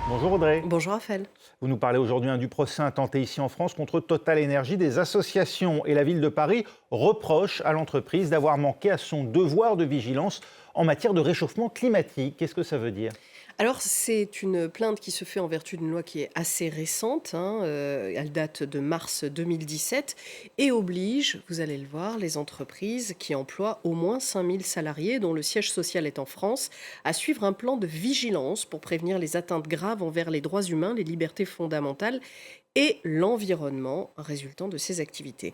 Bonjour Audrey. Bonjour Raphaël. Vous nous parlez aujourd'hui du procès intenté ici en France contre Total Énergie. Des associations et la ville de Paris reprochent à l'entreprise d'avoir manqué à son devoir de vigilance en matière de réchauffement climatique. Qu'est-ce que ça veut dire? Alors, c'est une plainte qui se fait en vertu d'une loi qui est assez récente, elle date de mars 2017 et oblige, vous allez le voir, les entreprises qui emploient au moins 5000 salariés, dont le siège social est en France, à suivre un plan de vigilance pour prévenir les atteintes graves envers les droits humains, les libertés fondamentales et l'environnement résultant de ces activités.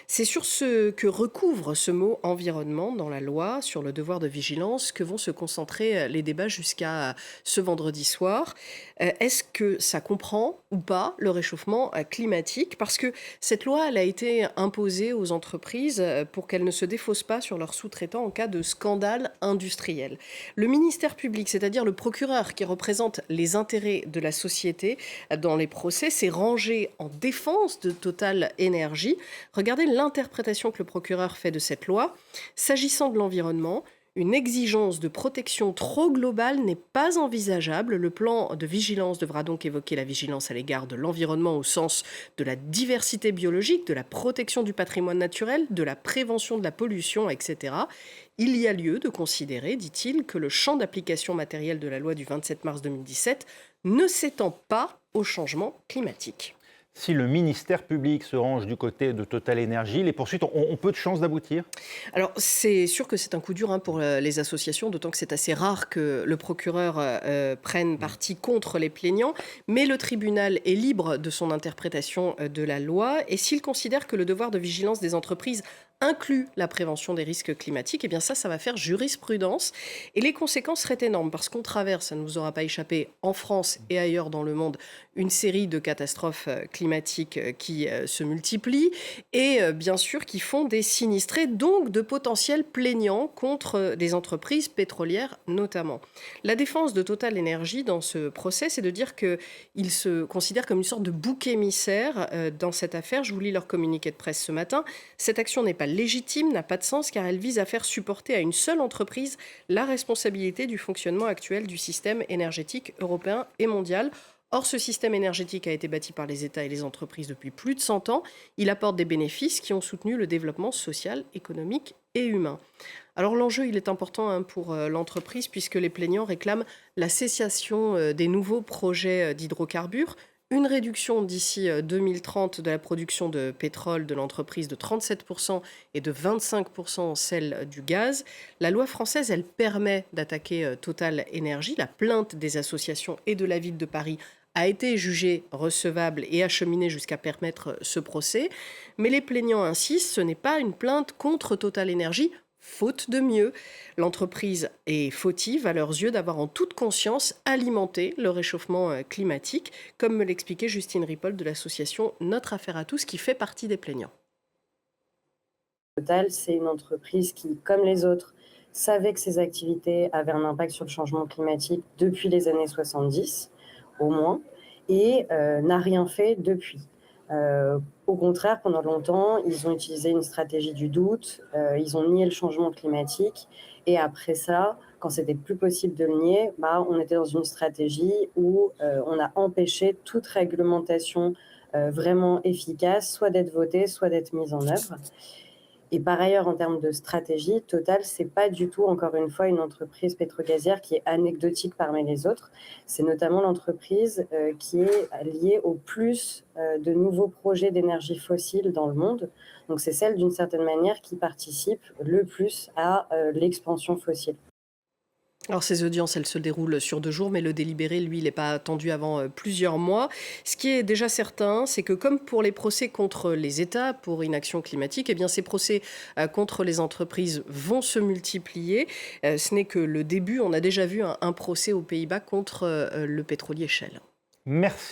C'est sur ce que recouvre ce mot environnement dans la loi sur le devoir de vigilance que vont se concentrer les débats jusqu'à ce vendredi soir. Est-ce que ça comprend ou pas le réchauffement climatique? Parce que cette loi, elle a été imposée aux entreprises pour qu'elles ne se défaussent pas sur leurs sous-traitants en cas de scandale industriel. Le ministère public, c'est-à-dire le procureur qui représente les intérêts de la société dans les procès, s'est rangé en défense de Total Énergie. Regardez l'interprétation que le procureur fait de cette loi. S'agissant de l'environnement, une exigence de protection trop globale n'est pas envisageable. Le plan de vigilance devra donc évoquer la vigilance à l'égard de l'environnement au sens de la diversité biologique, de la protection du patrimoine naturel, de la prévention de la pollution, etc. Il y a lieu de considérer, dit-il, que le champ d'application matériel de la loi du 27 mars 2017 ne s'étend pas au changement climatique. Si le ministère public se range du côté de Total Énergie, les poursuites ont peu de chances d'aboutir? Alors, c'est sûr que c'est un coup dur pour les associations, d'autant que c'est assez rare que le procureur prenne parti contre les plaignants. Mais le tribunal est libre de son interprétation de la loi. Et s'il considère que le devoir de vigilance des entreprises inclut la prévention des risques climatiques, eh bien ça va faire jurisprudence. Et les conséquences seraient énormes parce qu'on traverse, ça ne vous aura pas échappé, en France et ailleurs dans le monde, une série de catastrophes climatiques qui se multiplient et bien sûr qui font des sinistrés, donc de potentiels plaignants contre des entreprises pétrolières notamment. La défense de Total Énergie dans ce procès, c'est de dire qu'ils se considèrent comme une sorte de bouc émissaire dans cette affaire. Je vous lis leur communiqué de presse ce matin. Cette action n'est pas légitime, n'a pas de sens car elle vise à faire supporter à une seule entreprise la responsabilité du fonctionnement actuel du système énergétique européen et mondial. Or, ce système énergétique a été bâti par les États et les entreprises depuis plus de 100 ans. Il apporte des bénéfices qui ont soutenu le développement social, économique et humain. Alors l'enjeu, il est important pour l'entreprise puisque les plaignants réclament la cessation des nouveaux projets d'hydrocarbures, une réduction d'ici 2030 de la production de pétrole de l'entreprise de 37% et de 25% celle du gaz. La loi française, elle permet d'attaquer Total Énergie. La plainte des associations et de la ville de Paris a été jugée recevable et acheminée jusqu'à permettre ce procès. Mais les plaignants insistent, ce n'est pas une plainte contre Total Énergie, faute de mieux. L'entreprise est fautive à leurs yeux d'avoir en toute conscience alimenté le réchauffement climatique, comme me l'expliquait Justine Ripoll de l'association Notre Affaire à tous, qui fait partie des plaignants. Total, c'est une entreprise qui, comme les autres, savait que ses activités avaient un impact sur le changement climatique depuis les années 70, au moins, et n'a rien fait depuis. Au contraire, pendant longtemps, ils ont utilisé une stratégie du doute, ils ont nié le changement climatique, et après ça, quand c'était plus possible de le nier, on était dans une stratégie où on a empêché toute réglementation vraiment efficace, soit d'être votée, soit d'être mise en œuvre. Et par ailleurs, en termes de stratégie, Total, c'est pas du tout, encore une fois, une entreprise pétrogazière qui est anecdotique parmi les autres. C'est notamment l'entreprise qui est liée au plus de nouveaux projets d'énergie fossile dans le monde. Donc c'est celle, d'une certaine manière, qui participe le plus à l'expansion fossile. Alors ces audiences, elles se déroulent sur 2 jours, mais le délibéré, lui, il n'est pas attendu avant plusieurs mois. Ce qui est déjà certain, c'est que comme pour les procès contre les États pour inaction climatique, eh bien ces procès contre les entreprises vont se multiplier. Ce n'est que le début. On a déjà vu un procès aux Pays-Bas contre le pétrolier Shell. Merci.